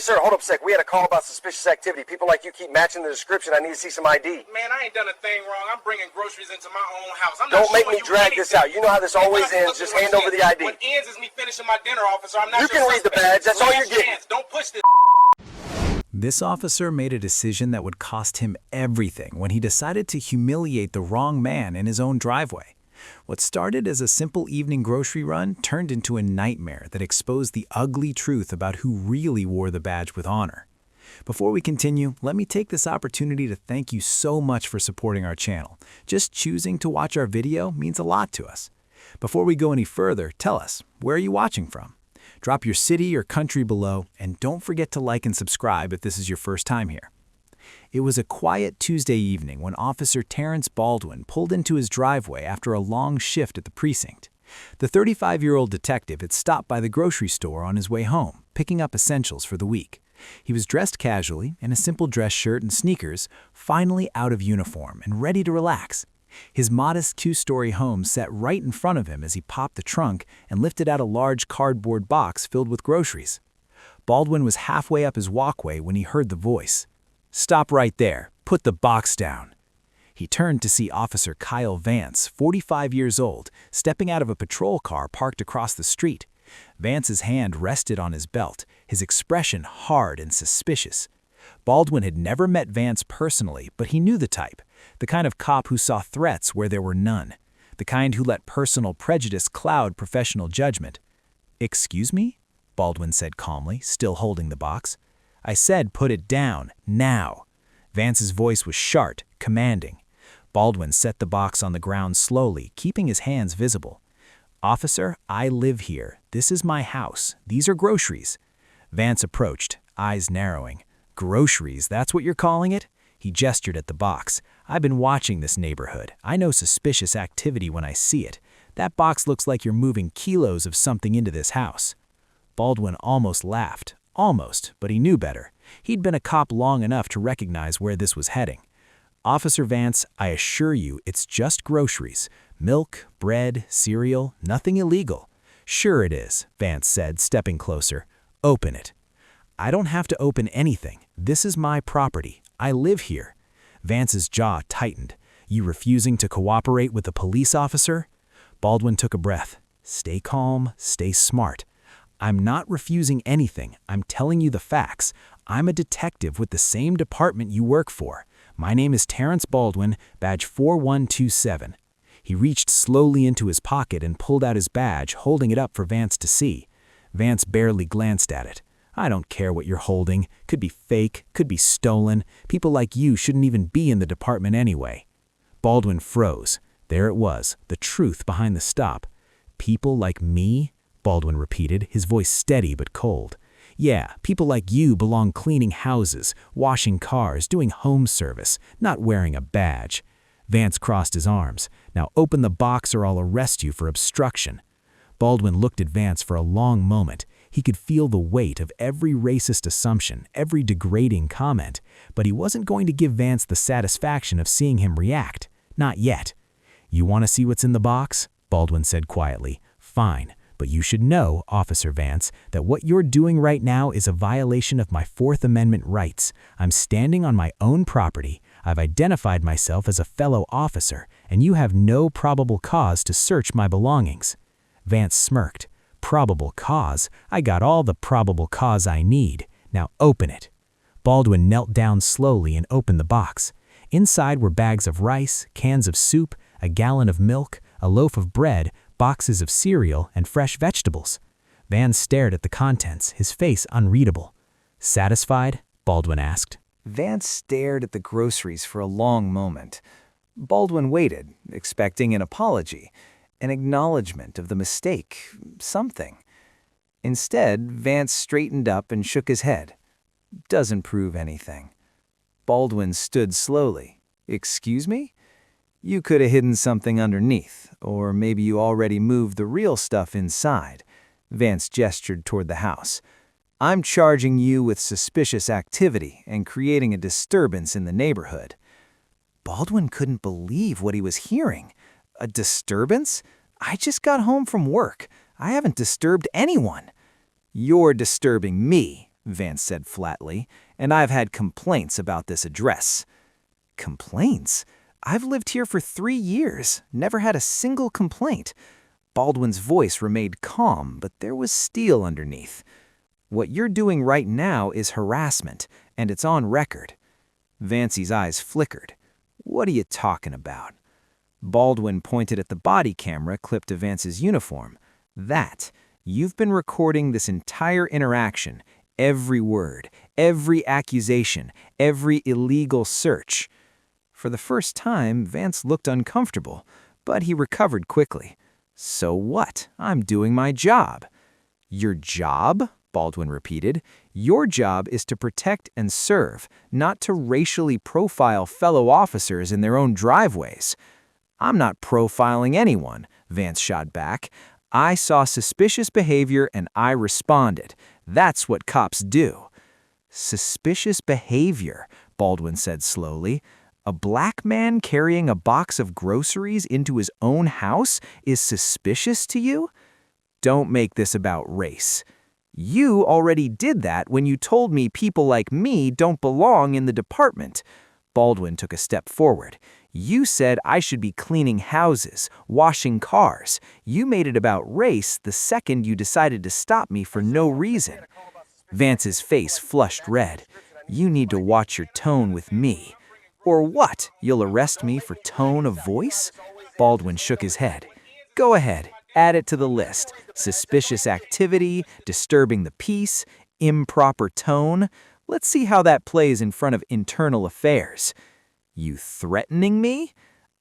sir, hold up a sec. We had a call about suspicious activity. People like you keep matching the description. I need to see some ID. Man, I ain't done a thing wrong. I'm bringing groceries into my own house. Don't make me drag this out. You know how this always ends. Just hand over the ID. What ends is me finishing my dinner, officer. I'm not You can read the badge. That's all you're getting. Don't push this. This officer made a decision that would cost him everything when he decided to humiliate the wrong man in his own driveway. What started as a simple evening grocery run turned into a nightmare that exposed the ugly truth about who really wore the badge with honor. Before we continue, let me take this opportunity to thank you so much for supporting our channel. Just choosing to watch our video means a lot to us. Before we go any further, tell us, where are you watching from? Drop your city or country below, and don't forget to like and subscribe if this is your first time here. It was a quiet Tuesday evening when Officer Terrence Baldwin pulled into his driveway after a long shift at the precinct. The 35-year-old detective had stopped by the grocery store on his way home, picking up essentials for the week. He was dressed casually in a simple dress shirt and sneakers, finally out of uniform and ready to relax. His modest two-story home sat right in front of him as he popped the trunk and lifted out a large cardboard box filled with groceries. Baldwin was halfway up his walkway when he heard the voice. "Stop right there. Put the box down." He turned to see Officer Kyle Vance, 45 years old, stepping out of a patrol car parked across the street. Vance's hand rested on his belt, his expression hard and suspicious. Baldwin had never met Vance personally, but he knew the type, the kind of cop who saw threats where there were none, the kind who let personal prejudice cloud professional judgment. "Excuse me?" Baldwin said calmly, still holding the box. "I said put it down, now." Vance's voice was sharp, commanding. Baldwin set the box on the ground slowly, keeping his hands visible. "Officer, I live here. This is my house. These are groceries." Vance approached, eyes narrowing. "Groceries, that's what you're calling it?" He gestured at the box. "I've been watching this neighborhood. I know suspicious activity when I see it. That box looks like you're moving kilos of something into this house." Baldwin almost laughed. Almost, but he knew better. He'd been a cop long enough to recognize where this was heading. "Officer Vance, I assure you it's just groceries. Milk, bread, cereal, nothing illegal." "Sure it is," Vance said, stepping closer. "Open it." "I don't have to open anything. This is my property. I live here." Vance's jaw tightened. "You refusing to cooperate with the police officer?" Baldwin took a breath. "Stay calm, stay smart. I'm not refusing anything. I'm telling you the facts. I'm a detective with the same department you work for. My name is Terrence Baldwin, badge 4127. He reached slowly into his pocket and pulled out his badge, holding it up for Vance to see. Vance barely glanced at it. "I don't care what you're holding. Could be fake, could be stolen. People like you shouldn't even be in the department anyway." Baldwin froze. There it was, the truth behind the stop. "People like me?" Baldwin repeated, his voice steady but cold. "Yeah, people like you belong cleaning houses, washing cars, doing home service, not wearing a badge." Vance crossed his arms. "Now open the box or I'll arrest you for obstruction." Baldwin looked at Vance for a long moment. He could feel the weight of every racist assumption, every degrading comment, but he wasn't going to give Vance the satisfaction of seeing him react. Not yet. "You want to see what's in the box?" Baldwin said quietly. "Fine. But you should know, Officer Vance, that what you're doing right now is a violation of my Fourth Amendment rights. I'm standing on my own property. I've identified myself as a fellow officer, and you have no probable cause to search my belongings." Vance smirked. "Probable cause? I got all the probable cause I need. Now open it." Baldwin knelt down slowly and opened the box. Inside were bags of rice, cans of soup, a gallon of milk, a loaf of bread, boxes of cereal, and fresh vegetables. Vance stared at the contents, his face unreadable. "Satisfied?" Baldwin asked. Vance stared at the groceries for a long moment. Baldwin waited, expecting an apology, an acknowledgement of the mistake, something. Instead, Vance straightened up and shook his head. "Doesn't prove anything." Baldwin stood slowly. "Excuse me? You could have hidden something underneath, or maybe you already moved the real stuff inside." Vance gestured toward the house. "I'm charging you with suspicious activity and creating a disturbance in the neighborhood." Baldwin couldn't believe what he was hearing. "A disturbance? I just got home from work. I haven't disturbed anyone." "You're disturbing me," Vance said flatly, "and I've had complaints about this address." Complaints? I've lived here for 3 years, never had a single complaint. Baldwin's voice remained calm, but there was steel underneath. What you're doing right now is harassment, and it's on record. Vance's eyes flickered. What are you talking about? Baldwin pointed at the body camera clipped to Vance's uniform. That. You've been recording this entire interaction, every word, every accusation, illegal illegal search. For the first time, Vance looked uncomfortable, but he recovered quickly. So what? I'm doing my job. Your job? Baldwin repeated. Your job is to protect and serve, not to racially profile fellow officers in their own driveways. I'm not profiling anyone, Vance shot back. I saw suspicious behavior and I responded. That's what cops do. Suspicious behavior, Baldwin said slowly. A black man carrying a box of groceries into his own house is suspicious to you? Don't make this about race. You already did that when you told me people like me don't belong in the department. Baldwin took a step forward. You said I should be cleaning houses, washing cars. You made it about race the second you decided to stop me for no reason. Vance's face flushed red. You need to watch your tone with me. Or what? You'll arrest me for tone of voice? Baldwin shook his head. Go ahead, add it to the list. Suspicious activity, disturbing the peace, improper tone. Let's see how that plays in front of internal affairs. You threatening me?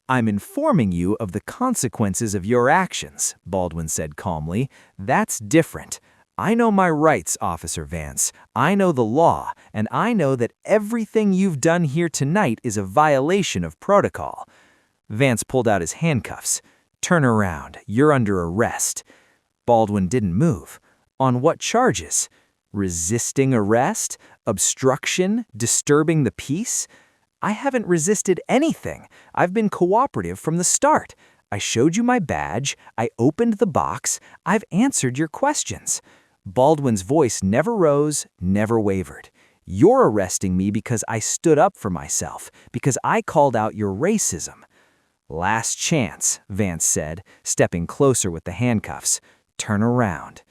I'm informing you of the consequences of your actions, Baldwin said calmly. That's different. I know my rights, Officer Vance. I know the law, and I know that everything you've done here tonight is a violation of protocol. Vance pulled out his handcuffs. Turn around. You're under arrest. Baldwin didn't move. On what charges? Resisting arrest? Obstruction? Disturbing the peace? I haven't resisted anything. I've been cooperative from the start. I showed you my badge. I opened the box. I've answered your questions. Baldwin's voice never rose, never wavered. You're arresting me because I stood up for myself, because I called out your racism. Last chance, Vance said, stepping closer with the handcuffs. Turn around.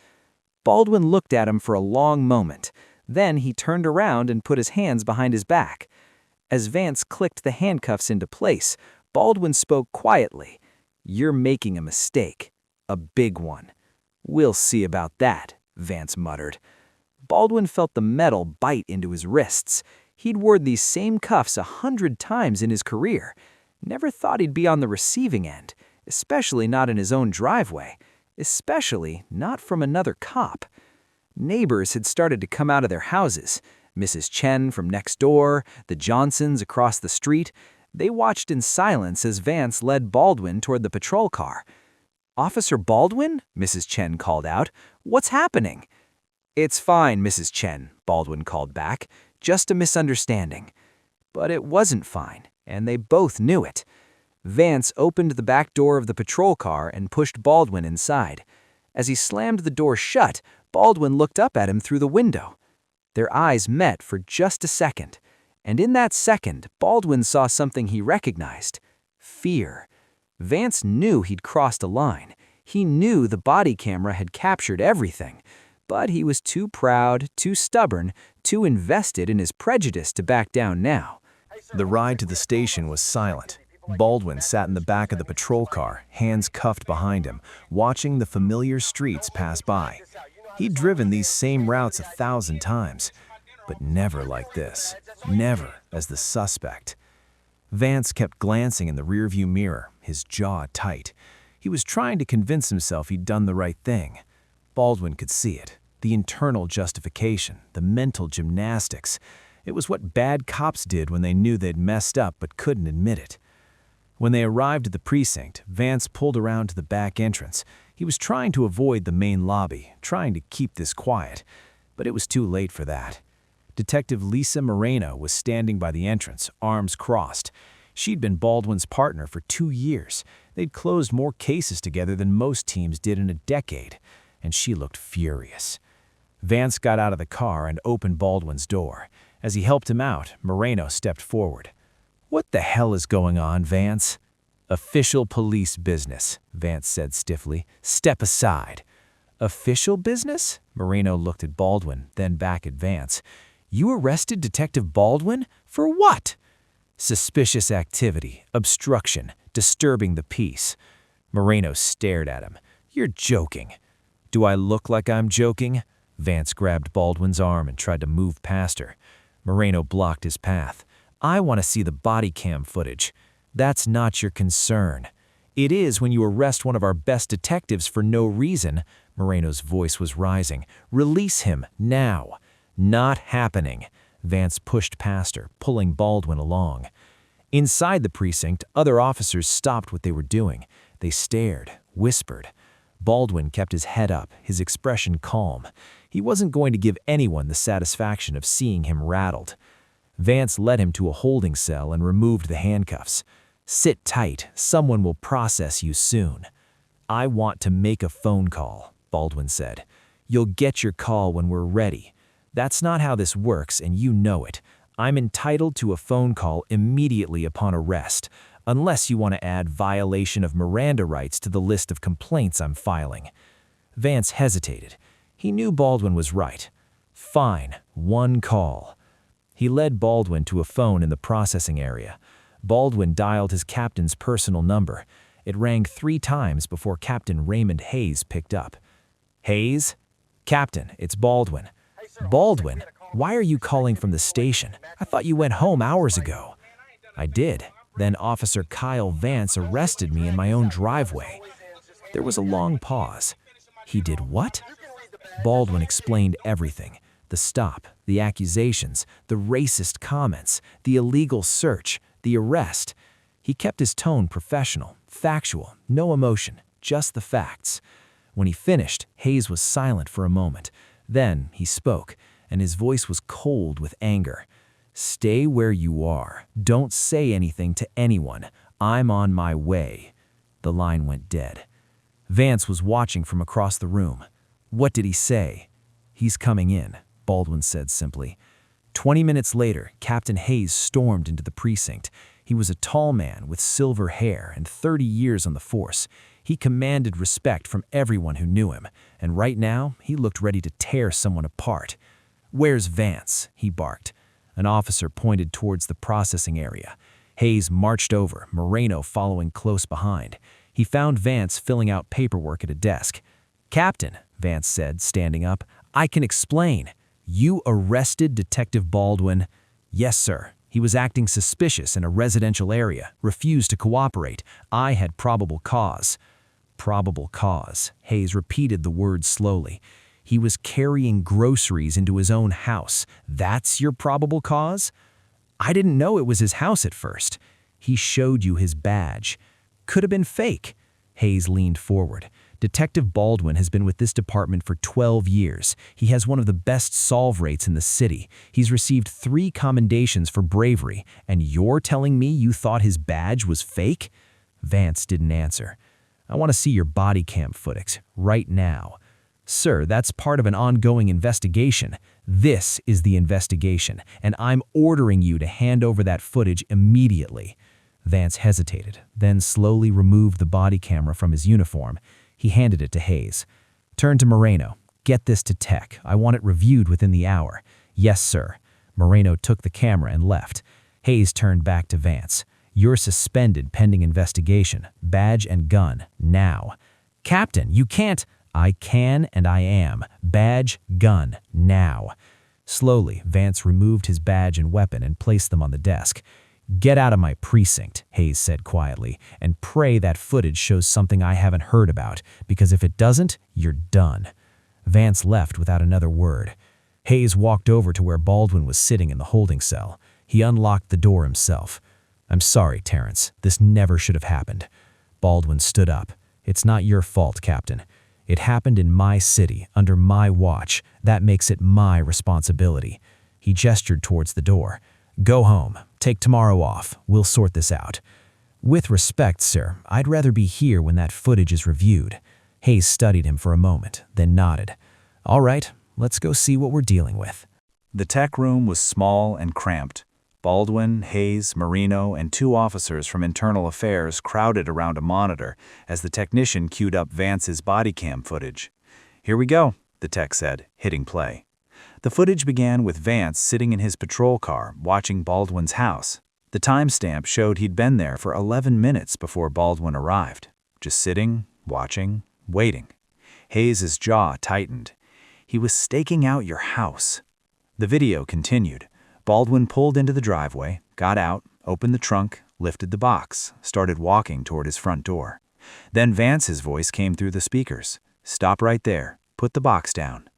Baldwin looked at him for a long moment. Then he turned around and put his hands behind his back. As Vance clicked the handcuffs into place, Baldwin spoke quietly. You're making a mistake. A big one. We'll see about that, Vance muttered. Baldwin felt the metal bite into his wrists. He'd worn these same cuffs 100 times in his career. Never thought he'd be on the receiving end, especially not in his own driveway, especially not from another cop. Neighbors had started to come out of their houses. Mrs. Chen from next door, the Johnsons across the street. They watched in silence as Vance led Baldwin toward the patrol car. Officer Baldwin? Mrs. Chen called out. What's happening? It's fine, Mrs. Chen, Baldwin called back. Just a misunderstanding. But it wasn't fine, and they both knew it. Vance opened the back door of the patrol car and pushed Baldwin inside. As he slammed the door shut, Baldwin looked up at him through the window. Their eyes met for just a second, and in that second, Baldwin saw something he recognized. Fear. Vance knew he'd crossed a line. He knew the body camera had captured everything, but he was too proud, too stubborn, too invested in his prejudice to back down now. The ride to the station was silent. Baldwin sat in the back of the patrol car, hands cuffed behind him, watching the familiar streets pass by. He'd driven these same routes 1,000 times, but never like this, never as the suspect. Vance kept glancing in the rearview mirror, his jaw tight. He was trying to convince himself he'd done the right thing. Baldwin could see it, the internal justification, the mental gymnastics. It was what bad cops did when they knew they'd messed up but couldn't admit it. When they arrived at the precinct, Vance pulled around to the back entrance. He was trying to avoid the main lobby, trying to keep this quiet, but it was too late for that. Detective Lisa Moreno was standing by the entrance, arms crossed. She'd been Baldwin's partner for 2 years. They'd closed more cases together than most teams did in a decade, and she looked furious. Vance got out of the car and opened Baldwin's door. As he helped him out, Moreno stepped forward. "What the hell is going on, Vance?" "Official police business," Vance said stiffly. "Step aside." "Official business?" Moreno looked at Baldwin, then back at Vance. "You arrested Detective Baldwin? For what?" "Suspicious activity, obstruction, disturbing the peace." Moreno stared at him. "You're joking." "Do I look like I'm joking?" Vance grabbed Baldwin's arm and tried to move past her. Moreno blocked his path. "I want to see the body cam footage." "That's not your concern." "It is when you arrest one of our best detectives for no reason." Moreno's voice was rising. "Release him, now." "Not happening." Vance pushed past her, pulling Baldwin along. Inside the precinct, other officers stopped what they were doing. They stared, whispered. Baldwin kept his head up, his expression calm. He wasn't going to give anyone the satisfaction of seeing him rattled. Vance led him to a holding cell and removed the handcuffs. "Sit tight, someone will process you soon." "I want to make a phone call," Baldwin said. "You'll get your call when we're ready." "That's not how this works, and you know it. I'm entitled to a phone call immediately upon arrest, unless you want to add violation of Miranda rights to the list of complaints I'm filing." Vance hesitated. He knew Baldwin was right. "Fine, one call." He led Baldwin to a phone in the processing area. Baldwin dialed his captain's personal number. It rang 3 times before Captain Raymond Hayes picked up. "Hayes?" "Captain, it's Baldwin." "Baldwin? Why are you calling from the station? I thought you went home hours ago." "I did. Then Officer Kyle Vance arrested me in my own driveway." There was a long pause. "He did what?" Baldwin explained everything. The stop, the accusations, the racist comments, the illegal search, the arrest. He kept his tone professional, factual, no emotion, just the facts. When he finished, Hayes was silent for a moment. Then he spoke, and his voice was cold with anger. "Stay where you are. Don't say anything to anyone. I'm on my way." The line went dead. Vance was watching from across the room. "What did he say?" "He's coming in," Baldwin said simply. 20 minutes later, Captain Hayes stormed into the precinct. He was a tall man with silver hair and 30 years on the force. He commanded respect from everyone who knew him, and right now, he looked ready to tear someone apart. "Where's Vance?" he barked. An officer pointed towards the processing area. Hayes marched over, Moreno following close behind. He found Vance filling out paperwork at a desk. "Captain," Vance said, standing up, "I can explain. You arrested Detective Baldwin?" "Yes, sir. He was acting suspicious in a residential area, refused to cooperate. I had probable cause." "Probable cause." Hayes repeated the words slowly. "He was carrying groceries into his own house. That's your probable cause?" "I didn't know it was his house at first." "He showed you his badge." "Could have been fake." Hayes leaned forward. "Detective Baldwin has been with this department for 12 years. He has one of the best solve rates in the city. He's received 3 commendations for bravery, and you're telling me you thought his badge was fake?" Vance didn't answer. "I want to see your body cam footage, right now." "Sir, that's part of an ongoing investigation. This is the investigation, and I'm ordering you to hand over that footage immediately." Vance hesitated, then slowly removed the body camera from his uniform. He handed it to Hayes. "Turn to Moreno. Get this to tech. I want it reviewed within the hour." "Yes, sir." Moreno took the camera and left. Hayes turned back to Vance. "You're suspended pending investigation. Badge and gun, now." "Captain, you can't." "I can and I am. Badge, gun, now." Slowly, Vance removed his badge and weapon and placed them on the desk. "Get out of my precinct," Hayes said quietly, "and pray that footage shows something I haven't heard about, because if it doesn't, you're done." Vance left without another word. Hayes walked over to where Baldwin was sitting in the holding cell. He unlocked the door himself. "I'm sorry, Terrence. This never should have happened." Baldwin stood up. "It's not your fault, Captain. It happened in my city, under my watch. That makes it my responsibility." He gestured towards the door. "Go home. Take tomorrow off. We'll sort this out." "With respect, sir, I'd rather be here when that footage is reviewed." Hayes studied him for a moment, then nodded. "All right, Let's go see what we're dealing with. The tech room was small and cramped. Baldwin, Hayes, Marino, and 2 officers from Internal Affairs crowded around a monitor as the technician queued up Vance's body cam footage. "Here we go," the tech said, hitting play. The footage began with Vance sitting in his patrol car watching Baldwin's house. The timestamp showed he'd been there for 11 minutes before Baldwin arrived. Just sitting, watching, waiting. Hayes' jaw tightened. He was staking out your house. The video continued. Baldwin pulled into the driveway, got out, opened the trunk, lifted the box, started walking toward his front door. Then Vance's voice came through the speakers. "Stop right there. Put the box down."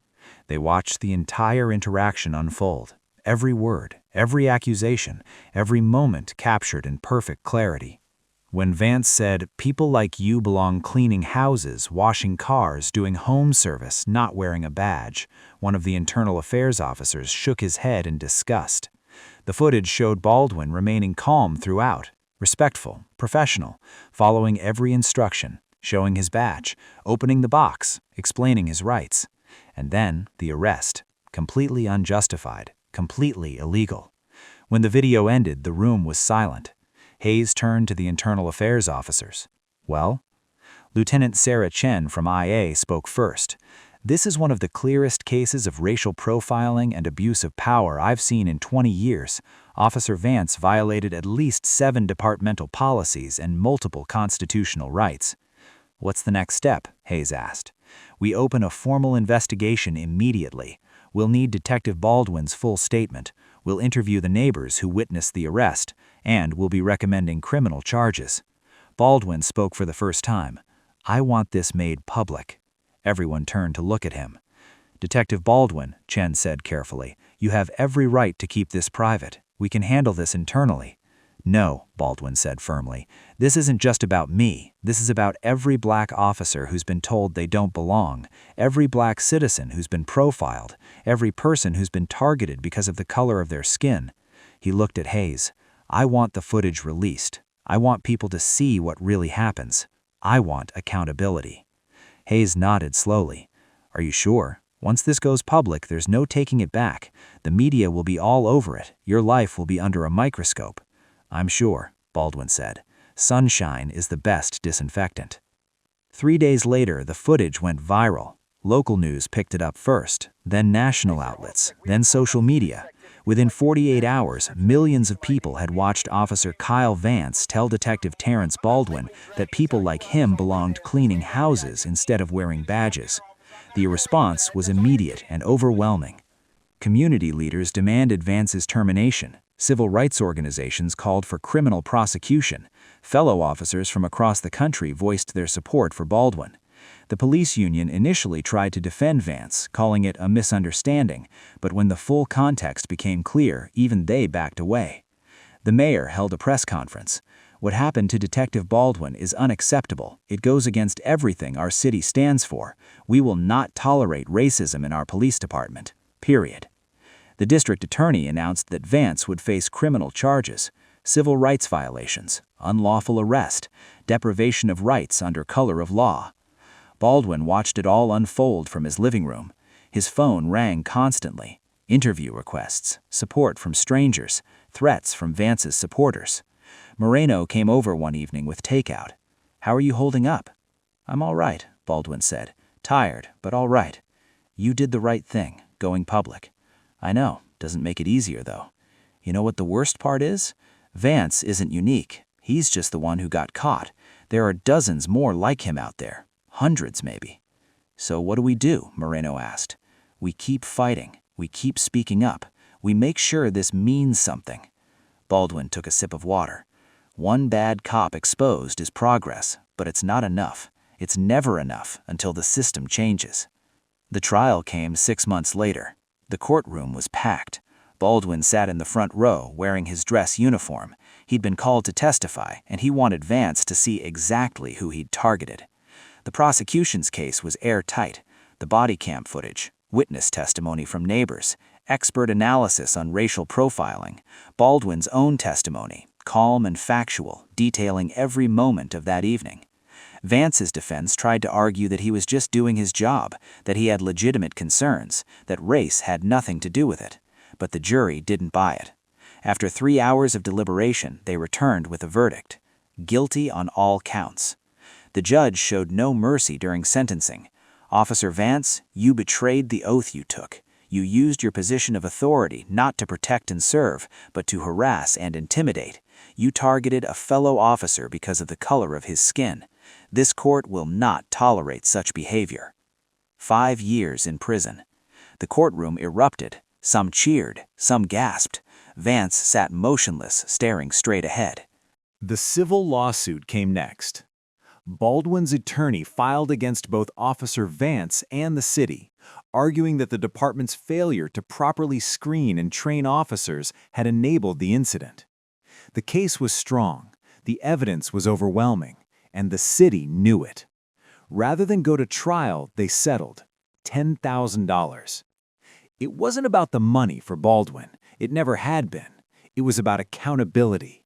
They watched the entire interaction unfold. Every word, every accusation, every moment captured in perfect clarity. When Vance said, "People like you belong cleaning houses, washing cars, doing home service, not wearing a badge," one of the Internal Affairs officers shook his head in disgust. The footage showed Baldwin remaining calm throughout, respectful, professional, following every instruction, showing his badge, opening the box, explaining his rights. And then the arrest, completely unjustified, completely illegal. When the video ended, the room was silent. Hayes turned to the Internal Affairs officers. "Well?" Lieutenant Sarah Chen from IA spoke first. "This is one of the clearest cases of racial profiling and abuse of power I've seen in 20 years. Officer Vance violated at least 7 departmental policies and multiple constitutional rights." "What's the next step?" Hayes asked. "We open a formal investigation immediately. We'll need Detective Baldwin's full statement. We'll interview the neighbors who witnessed the arrest, and we'll be recommending criminal charges." Baldwin spoke for the first time. "I want this made public." Everyone turned to look at him. "Detective Baldwin," Chen said carefully, "you have every right to keep this private. We can handle this internally." "No," Baldwin said firmly. "This isn't just about me. This is about every black officer who's been told they don't belong, every black citizen who's been profiled, every person who's been targeted because of the color of their skin." He looked at Hayes. "I want the footage released. I want people to see what really happens. I want accountability." Hayes nodded slowly. "Are you sure? Once this goes public, there's no taking it back. The media will be all over it. Your life will be under a microscope." "I'm sure," Baldwin said. "Sunshine is the best disinfectant." 3 days later, the footage went viral. Local news picked it up first, then national outlets, then social media. Within 48 hours, millions of people had watched Officer Kyle Vance tell Detective Terrence Baldwin that people like him belonged cleaning houses instead of wearing badges. The response was immediate and overwhelming. Community leaders demanded Vance's termination. Civil rights organizations called for criminal prosecution. Fellow officers from across the country voiced their support for Baldwin. The police union initially tried to defend Vance, calling it a misunderstanding, but when the full context became clear, even they backed away. The mayor held a press conference. "What happened to Detective Baldwin is unacceptable. It goes against everything our city stands for. We will not tolerate racism in our police department. Period." The district attorney announced that Vance would face criminal charges, civil rights violations, unlawful arrest, deprivation of rights under color of law. Baldwin watched it all unfold from his living room. His phone rang constantly. Interview requests, support from strangers, threats from Vance's supporters. Moreno came over one evening with takeout. "How are you holding up?" "I'm all right," Baldwin said. "Tired, but all right." "You did the right thing, going public." "I know. Doesn't make it easier, though. You know what the worst part is? Vance isn't unique. He's just the one who got caught. There are dozens more like him out there. Hundreds, maybe." "So what do we do?" Moreno asked. "We keep fighting. We keep speaking up. We make sure this means something." Baldwin took a sip of water. "One bad cop exposed is progress, but it's not enough. It's never enough until the system changes." The trial came 6 months later. The courtroom was packed. Baldwin sat in the front row wearing his dress uniform. He'd been called to testify, and he wanted Vance to see exactly who he'd targeted. The prosecution's case was airtight. The body cam footage, witness testimony from neighbors, expert analysis on racial profiling, Baldwin's own testimony, calm and factual, detailing every moment of that evening. Vance's defense tried to argue that he was just doing his job, that he had legitimate concerns, that race had nothing to do with it. But the jury didn't buy it. After 3 hours of deliberation, they returned with a verdict: guilty on all counts. The judge showed no mercy during sentencing. Officer Vance, you betrayed the oath you took. You used your position of authority not to protect and serve, but to harass and intimidate. You targeted a fellow officer because of the color of his skin. This court will not tolerate such behavior. 5 years in prison. The courtroom erupted. Some cheered, some gasped. Vance sat motionless, staring straight ahead. The civil lawsuit came next. Baldwin's attorney filed against both Officer Vance and the city, arguing that the department's failure to properly screen and train officers had enabled the incident. The case was strong, the evidence was overwhelming, and the city knew it. Rather than go to trial, they settled $10,000. It wasn't about the money for Baldwin. It never had been. It was about accountability.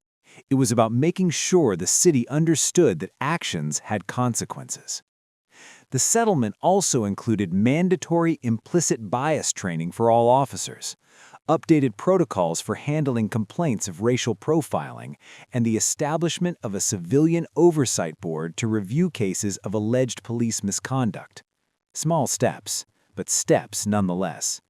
It was about making sure the city understood that actions had consequences. The settlement also included mandatory implicit bias training for all officers, updated protocols for handling complaints of racial profiling, and the establishment of a civilian oversight board to review cases of alleged police misconduct. Small steps, but steps nonetheless.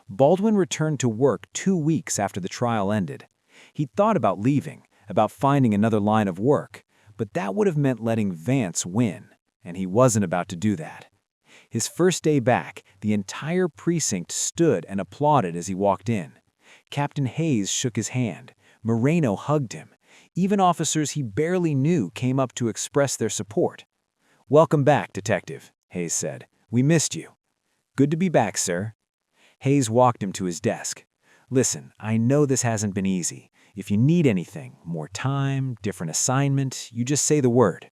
Baldwin returned to work 2 weeks after the trial ended. He'd thought about leaving, about finding another line of work, but that would have meant letting Vance win, and he wasn't about to do that. His first day back, the entire precinct stood and applauded as he walked in. Captain Hayes shook his hand. Moreno hugged him. Even officers he barely knew came up to express their support. "Welcome back, Detective," Hayes said. "We missed you." "Good to be back, sir." Hayes walked him to his desk. "Listen, I know this hasn't been easy. If you need anything, more time, different assignment, you just say the word."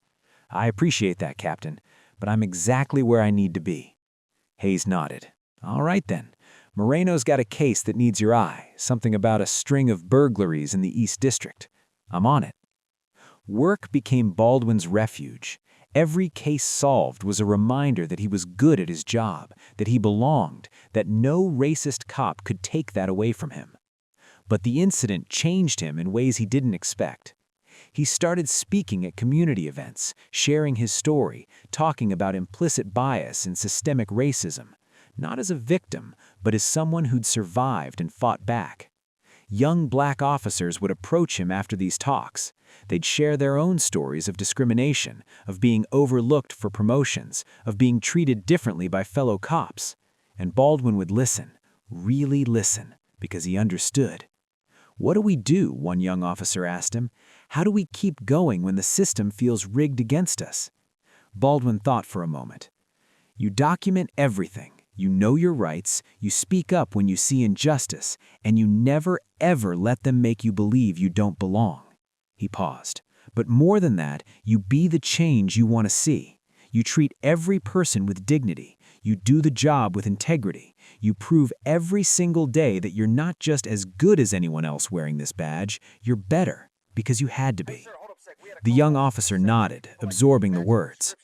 "I appreciate that, Captain, but I'm exactly where I need to be." Hayes nodded. "All right then. Moreno's got a case that needs your eye, something about a string of burglaries in the East District. I'm on it." Work became Baldwin's refuge. Every case solved was a reminder that he was good at his job, that he belonged, that no racist cop could take that away from him. But the incident changed him in ways he didn't expect. He started speaking at community events, sharing his story, talking about implicit bias and systemic racism, not as a victim, but as someone who'd survived and fought back. Young black officers would approach him after these talks. They'd share their own stories of discrimination, of being overlooked for promotions, of being treated differently by fellow cops. And Baldwin would listen, really listen, because he understood. "What do we do?" one young officer asked him. "How do we keep going when the system feels rigged against us?" Baldwin thought for a moment. "You document everything. You know your rights, you speak up when you see injustice, and you never, ever let them make you believe you don't belong." He paused. "But more than that, you be the change you want to see. You treat every person with dignity. You do the job with integrity. You prove every single day that you're not just as good as anyone else wearing this badge, you're better, because you had to be." The young officer nodded, absorbing the words.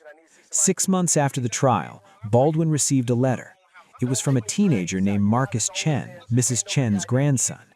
6 months after the trial, Baldwin received a letter. It was from a teenager named Marcus Chen, Mrs. Chen's grandson.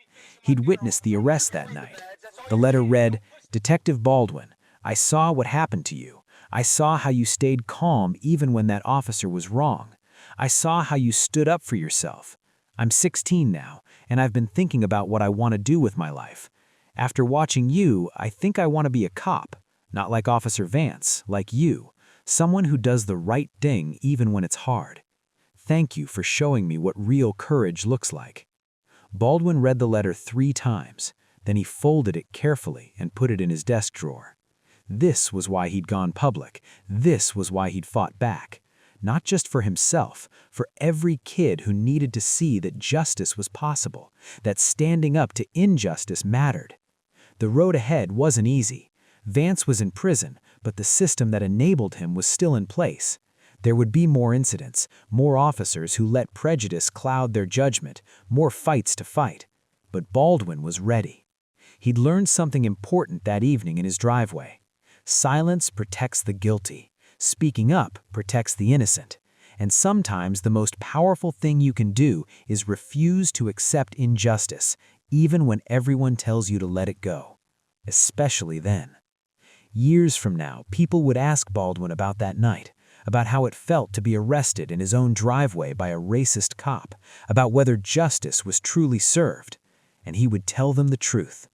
He'd witnessed the arrest that night. The letter read, "Detective Baldwin, I saw what happened to you. I saw how you stayed calm even when that officer was wrong. I saw how you stood up for yourself. I'm 16 now, and I've been thinking about what I want to do with my life. After watching you, I think I want to be a cop, not like Officer Vance, like you, someone who does the right thing even when it's hard. Thank you for showing me what real courage looks like." Baldwin read the letter 3 times. Then he folded it carefully and put it in his desk drawer. This was why he'd gone public. This was why he'd fought back. Not just for himself, for every kid who needed to see that justice was possible, that standing up to injustice mattered. The road ahead wasn't easy. Vance was in prison, but the system that enabled him was still in place. There would be more incidents, more officers who let prejudice cloud their judgment, more fights to fight. But Baldwin was ready. He'd learned something important that evening in his driveway. Silence protects the guilty. Speaking up protects the innocent. And sometimes the most powerful thing you can do is refuse to accept injustice, even when everyone tells you to let it go. Especially then. Years from now, people would ask Baldwin about that night, about how it felt to be arrested in his own driveway by a racist cop, about whether justice was truly served. And he would tell them the truth.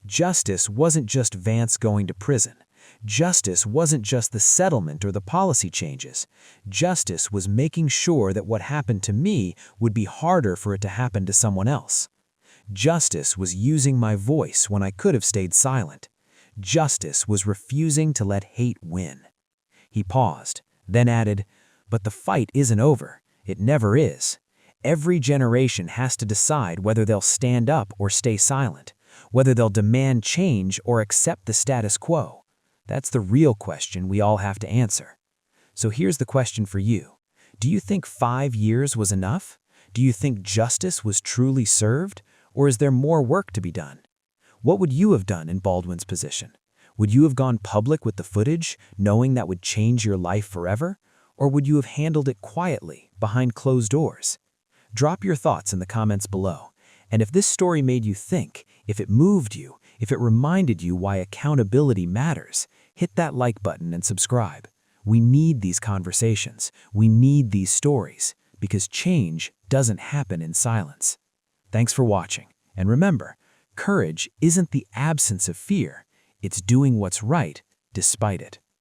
Justice wasn't just Vance going to prison. Justice wasn't just the settlement or the policy changes. Justice was making sure that what happened to me would be harder for it to happen to someone else. Justice was using my voice when I could have stayed silent. Justice was refusing to let hate win. He paused, then added, "But the fight isn't over. It never is. Every generation has to decide whether they'll stand up or stay silent, whether they'll demand change or accept the status quo. That's the real question we all have to answer." So here's the question for you. Do you think 5 years was enough? Do you think justice was truly served? Or is there more work to be done? What would you have done in Baldwin's position? Would you have gone public with the footage, knowing that would change your life forever? Or would you have handled it quietly, behind closed doors? Drop your thoughts in the comments below. And if this story made you think, if it moved you, if it reminded you why accountability matters, hit that like button and subscribe. We need these conversations. We need these stories, because change doesn't happen in silence. Thanks for watching. And remember, courage isn't the absence of fear. It's doing what's right despite it.